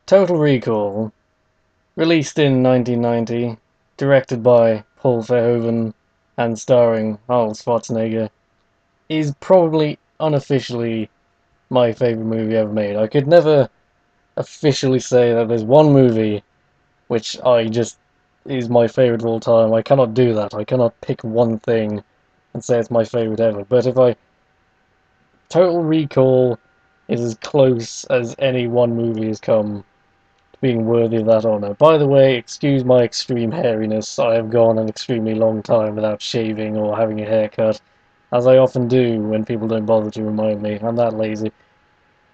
Total Recall, released in 1990, directed by Paul Verhoeven and starring Arnold Schwarzenegger, is probably unofficially my favorite movie ever made. I could never officially say that there's one movie which I just is my favorite of all time. I cannot do that. I cannot pick one thing and say it's my favorite ever. But if I Total Recall is as close as any one movie has come being worthy of that honor. By the way, excuse my extreme hairiness. I have gone an extremely long time without shaving or having a haircut, as I often do when people don't bother to remind me. I'm that lazy.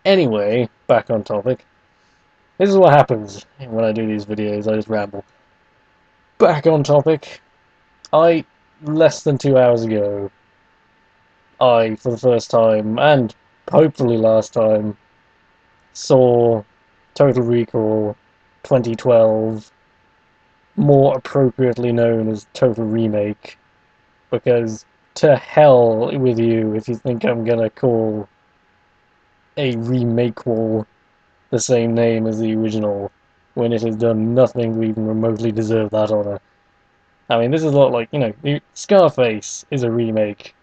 Anyway, back on topic. This is what happens when I do these videos. I just ramble. Back on topic. Less than 2 hours ago, for the first time, and hopefully last time, saw Total Recall 2012, more appropriately known as Total Remake, because to hell with you if you think I'm gonna call a remakequel the same name as the original, when it has done nothing to even remotely deserve that honor. I mean, this is a lot like, Scarface is a remake,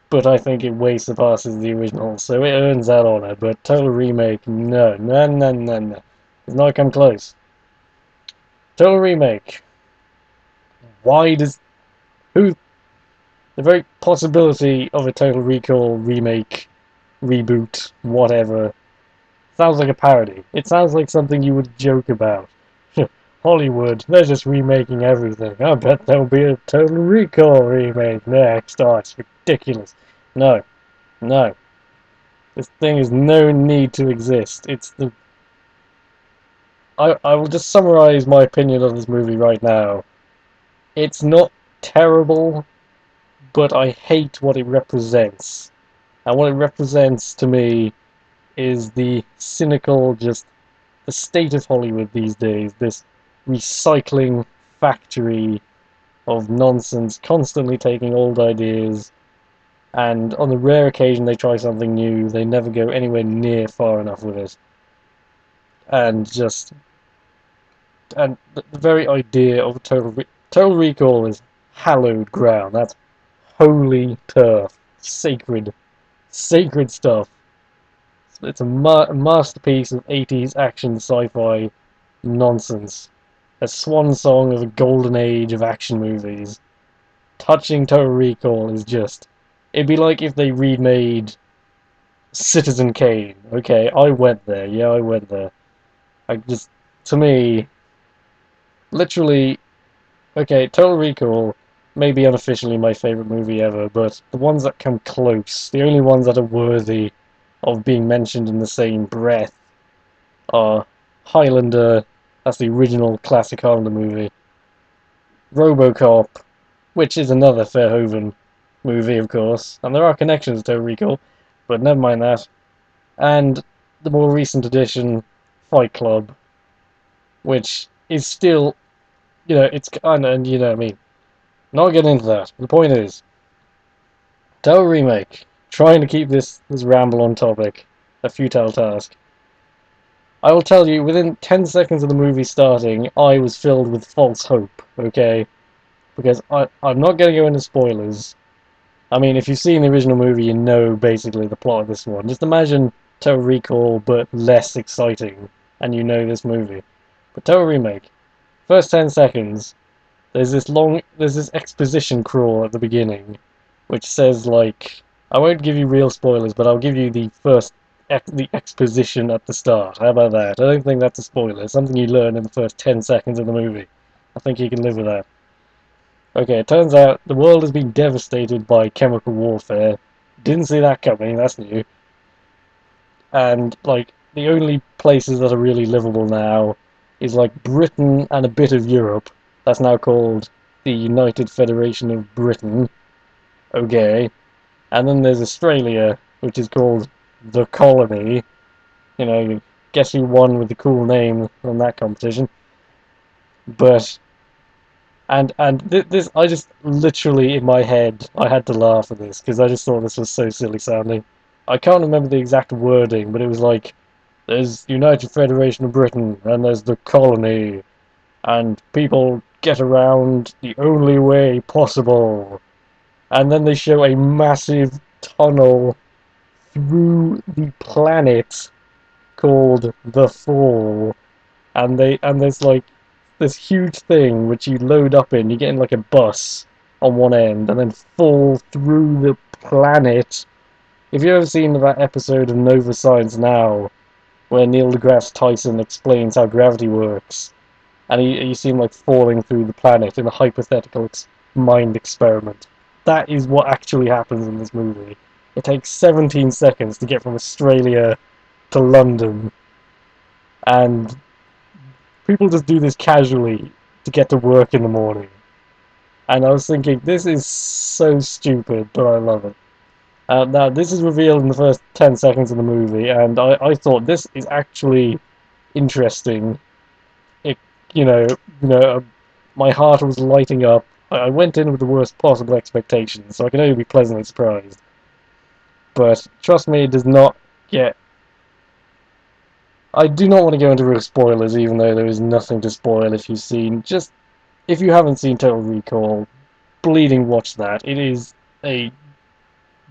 but I think it way surpasses the original, so it earns that honor, but Total Remake, no, no, no, no, no. Does not come close. Total Remake. Why does... Who... The very possibility of a Total Recall remake, reboot, whatever, sounds like a parody. It sounds like something you would joke about. Hollywood, they're just remaking everything. I bet there'll be a Total Recall remake next. Oh, it's ridiculous. No. No. This thing has no need to exist. It's the... I will just summarize my opinion of this movie right now. It's not terrible, but I hate what it represents. And what it represents to me is the cynical, just the state of Hollywood these days. This recycling factory of nonsense, constantly taking old ideas, and on the rare occasion they try something new, they never go anywhere near far enough with it. And just... And the very idea of Total Recall is hallowed ground. That's holy turf. Sacred. Sacred stuff. It's a masterpiece of 80s action sci-fi nonsense. A swan song of a golden age of action movies. Touching Total Recall is just... It'd be like if they remade Citizen Kane. Okay, I went there. Yeah, I went there. To me, literally, okay, Total Recall may be unofficially my favorite movie ever, but the ones that come close, the only ones that are worthy of being mentioned in the same breath, are Highlander, that's the original classic Highlander movie, RoboCop, which is another Verhoeven movie, of course, and there are connections to Total Recall, but never mind that, and the more recent edition, Fight Club, which is still, it's kind of, and I mean, not getting into that. The point is, Total Remake, trying to keep this ramble on topic, a futile task. I will tell you, within 10 seconds of the movie starting, I was filled with false hope, okay? Because I'm not going to go into spoilers. I mean, if you've seen the original movie, you know basically the plot of this one. Just imagine Total Recall, but less exciting, and you know this movie. But Total Remake, first 10 seconds, there's this exposition crawl at the beginning, which says, like, I won't give you real spoilers, but I'll give you the the exposition at the start. How about that? I don't think that's a spoiler. It's something you learn in the first 10 seconds of the movie. I think you can live with that. Okay, it turns out the world has been devastated by chemical warfare. Didn't see that coming, that's new. And, like, the only places that are really livable now is, like, Britain and a bit of Europe. That's now called the United Federation of Britain. Okay. And then there's Australia, which is called the Colony. Guess who won with the cool name from that competition. But... this, I just literally in my head, I had to laugh at this, because I just thought this was so silly sounding. I can't remember the exact wording, but it was like, There's United Federation of Britain, and there's the colony, and people get around the only way possible. And then they show a massive tunnel through the planet called the Fall, and there's like this huge thing which you load up in. You get in like a bus on one end, and then fall through the planet. If you've ever seen that episode of Nova Science Now, where Neil deGrasse Tyson explains how gravity works, and you see him like falling through the planet in a hypothetical mind experiment. That is what actually happens in this movie. It takes 17 seconds to get from Australia to London, and people just do this casually to get to work in the morning. And I was thinking, this is so stupid, but I love it. Now, this is revealed in the first 10 seconds of the movie, and I thought this is actually interesting. It, you know, you know, my heart was lighting up. I went in with the worst possible expectations, so I can only be pleasantly surprised. But trust me, it does not get. I do not want to go into real spoilers, even though there is nothing to spoil if you've seen. Just if you haven't seen Total Recall, bleeding watch that. It is a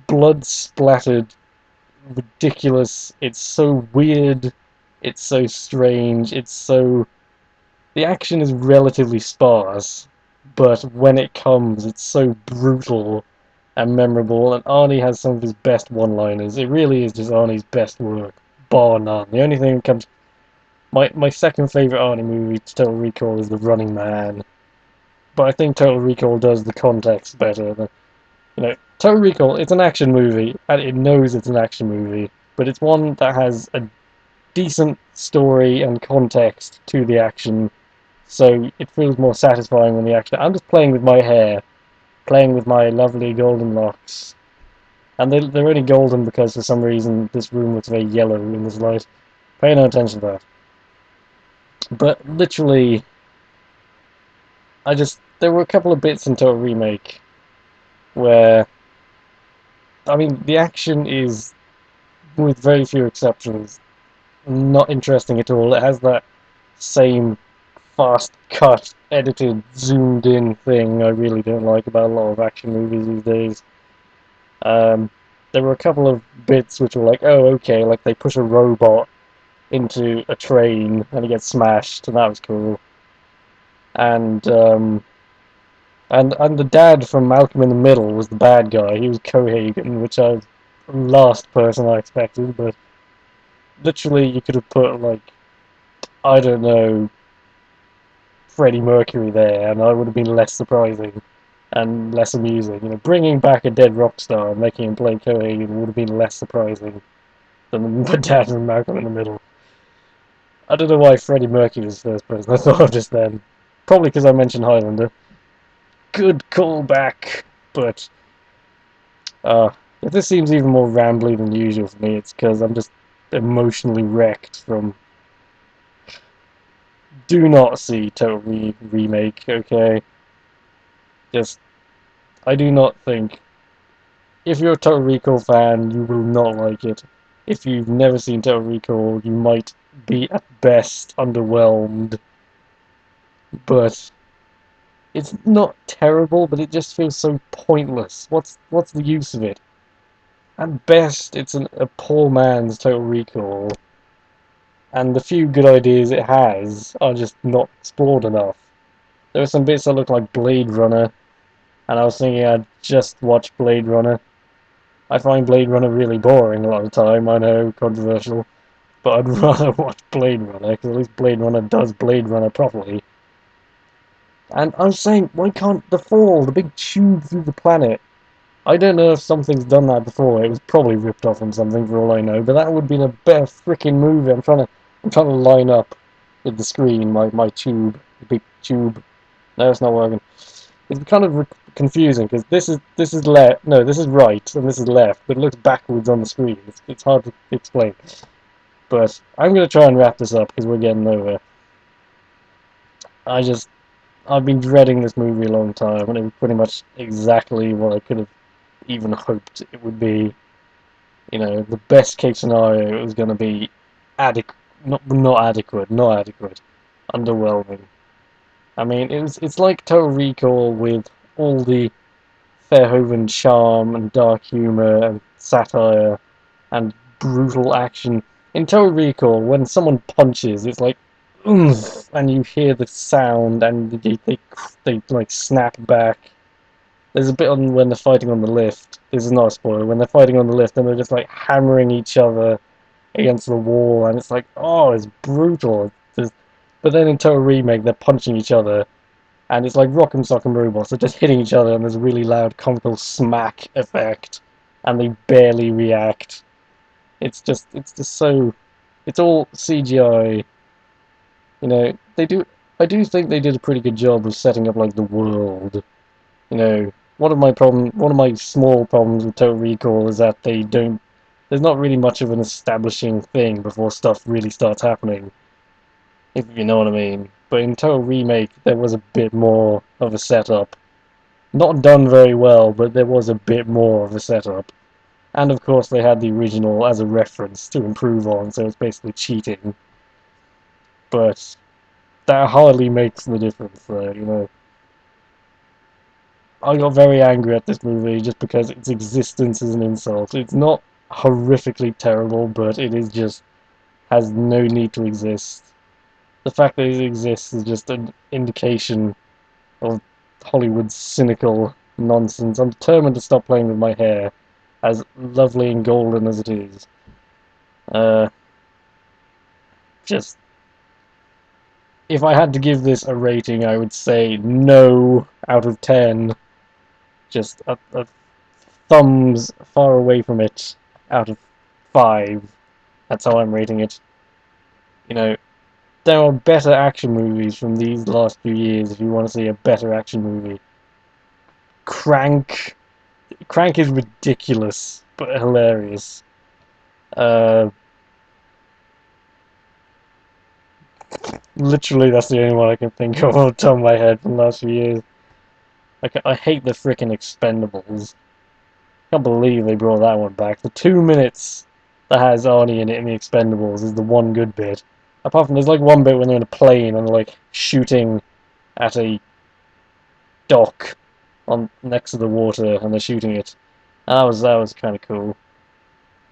blood splattered, ridiculous. It's so weird. It's so strange. It's so. The action is relatively sparse, but when it comes, it's so brutal and memorable. And Arnie has some of his best one-liners. It really is just Arnie's best work, bar none. The only thing that comes. My second favorite Arnie movie to Total Recall is The Running Man, but I think Total Recall does the context better. Total Recall, it's an action movie, and it knows it's an action movie, but it's one that has a decent story and context to the action, so it feels more satisfying than the action. I'm just playing with my hair, playing with my lovely golden locks, and they're only golden because for some reason this room looks very yellow in this light. Pay no attention to that. But literally, there were a couple of bits in Total Remake where, I mean, the action is, with very few exceptions, not interesting at all. It has that same fast cut, edited, zoomed in thing I really don't like about a lot of action movies these days. There were a couple of bits which were like, oh, okay, like they push a robot into a train and it gets smashed, and that was cool. And and the dad from Malcolm in the Middle was the bad guy. He was Cohagen, which I was the last person I expected, but literally you could have put, like, I don't know, Freddie Mercury there, and I would have been less surprising and less amusing. Bringing back a dead rock star and making him play Cohagen would have been less surprising than the dad from Malcolm in the Middle. I don't know why Freddie Mercury was the first person I thought of just then. Probably because I mentioned Highlander. Good callback, but if this seems even more rambly than usual for me, it's because I'm just emotionally wrecked from. Do not see Total Remake, okay? Just, I do not think. If you're a Total Recall fan, you will not like it. If you've never seen Total Recall, you might be at best underwhelmed. But it's not terrible, but it just feels so pointless. What's the use of it? At best, it's a poor man's Total Recall, and the few good ideas it has are just not explored enough. There are some bits that look like Blade Runner, and I was thinking I'd just watch Blade Runner. I find Blade Runner really boring a lot of the time, I know, controversial, but I'd rather watch Blade Runner, because at least Blade Runner does Blade Runner properly. And I was saying, why can't the Fall, the big tube through the planet? I don't know if something's done that before. It was probably ripped off from something for all I know, but that would have been a better freaking movie. I'm trying to line up with the screen, my tube, the big tube. No, it's not working. It's kind of confusing because this is left, no, this is right, and this is left, but it looks backwards on the screen. It's hard to explain. But I'm gonna try and wrap this up because we're getting nowhere. I've been dreading this movie a long time, and it was pretty much exactly what I could have even hoped it would be. The best case scenario it was going to be adequate, not adequate, not adequate, underwhelming. I mean, it's like Total Recall with all the Verhoeven charm and dark humor and satire and brutal action. In Total Recall, when someone punches, it's like, oomph, and you hear the sound, and they like snap back. There's a bit on when they're fighting on the lift. This is not a spoiler. When they're fighting on the lift, and they're just like hammering each other against the wall, and it's like, oh, it's brutal. But then in Total Remake, they're punching each other, and it's like Rock'em Sock'em Robots. They're just hitting each other, and there's a really loud comical smack effect, and they barely react. It's just so, it's all CGI. You know, they do. I do think they did a pretty good job of setting up like the world. You know, one of my small problems with Total Recall is that they don't. There's not really much of an establishing thing before stuff really starts happening, if you know what I mean. But in Total Remake, there was a bit more of a setup. Not done very well, but there was a bit more of a setup. And of course, they had the original as a reference to improve on, so it's basically cheating. But that hardly makes the difference, though, you know. I got very angry at this movie just because its existence is an insult. It's not horrifically terrible, but it is just has no need to exist. The fact that it exists is just an indication of Hollywood's cynical nonsense. I'm determined to stop playing with my hair, as lovely and golden as it is. Uh, just if I had to give this a rating, I would say no out of 10. Just a thumbs far away from it out of 5. That's how I'm rating it. You know, there are better action movies from these last few years if you want to see a better action movie. Crank. Crank is ridiculous, but hilarious. Uh, Literally, that's the only one I can think of off the top of my head from the last few years. I hate the frickin' Expendables. Can't believe they brought that one back. The 2 minutes that has Arnie in it in the Expendables is the one good bit. Apart from there's like one bit when they're in a plane and they're like shooting at a dock on next to the water and they're shooting it. And that was kind of cool.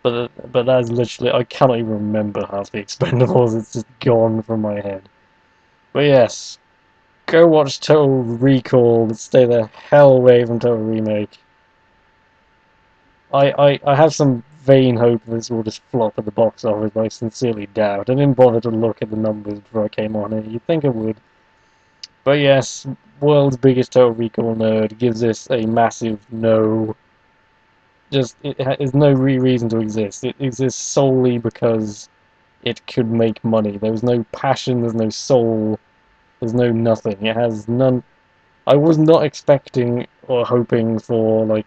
But that is literally I cannot even remember half the Expendables. It's just gone from my head. But yes, go watch Total Recall. Stay the hell away from Total Remake. I have some vain hope this will just flop at the box office, but I sincerely doubt. I didn't bother to look at the numbers before I came on it. You'd think it would. But yes, world's biggest Total Recall nerd gives this a massive no. Just, it has no reason to exist. It exists solely because it could make money. There's no passion, there's no soul, there's no nothing. It has none. I was not expecting or hoping for, like,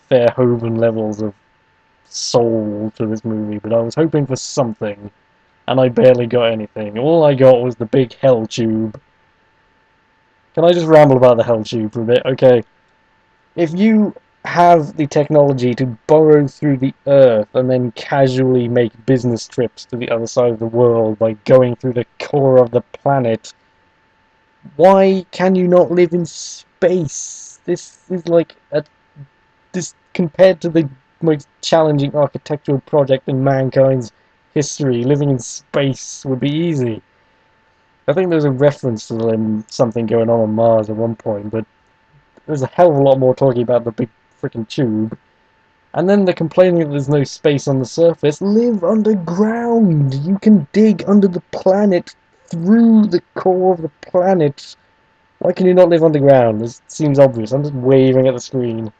Verhoeven levels of soul to this movie, but I was hoping for something, and I barely got anything. All I got was the big hell tube. Can I just ramble about the hell tube for a bit? Okay, if you have the technology to burrow through the earth and then casually make business trips to the other side of the world by going through the core of the planet, why can you not live in space? This is like this compared to the most challenging architectural project in mankind's history. Living in space would be easy. I think there's a reference to something going on Mars at one point, but there's a hell of a lot more talking about the big freaking tube. And then they're complaining that there's no space on the surface. Live underground! You can dig under the planet, through the core of the planet. Why can you not live underground? This seems obvious. I'm just waving at the screen.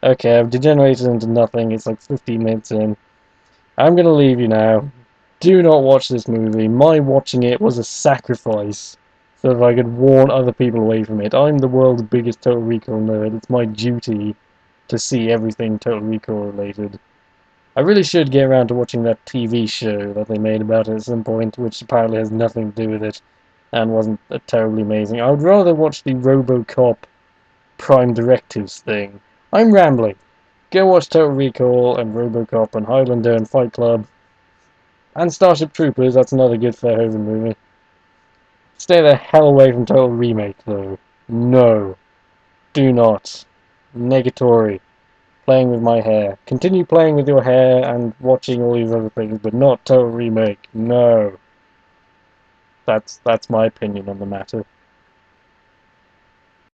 Okay, I've degenerated into nothing. It's like 15 minutes in. I'm gonna leave you now. Do not watch this movie. My watching it was a sacrifice so that I could warn other people away from it. I'm the world's biggest Total Recall nerd. It's my duty to see everything Total Recall related. I really should get around to watching that TV show that they made about it at some point, which apparently has nothing to do with it and wasn't terribly amazing. I would rather watch the RoboCop Prime Directives thing. I'm rambling. Go watch Total Recall and RoboCop and Highlander and Fight Club. And Starship Troopers, that's another good Verhoeven movie. Stay the hell away from Total Remake, though. No. Do not. Negatory. Playing with my hair. Continue playing with your hair and watching all these other things, but not Total Remake. No. That's my opinion on the matter.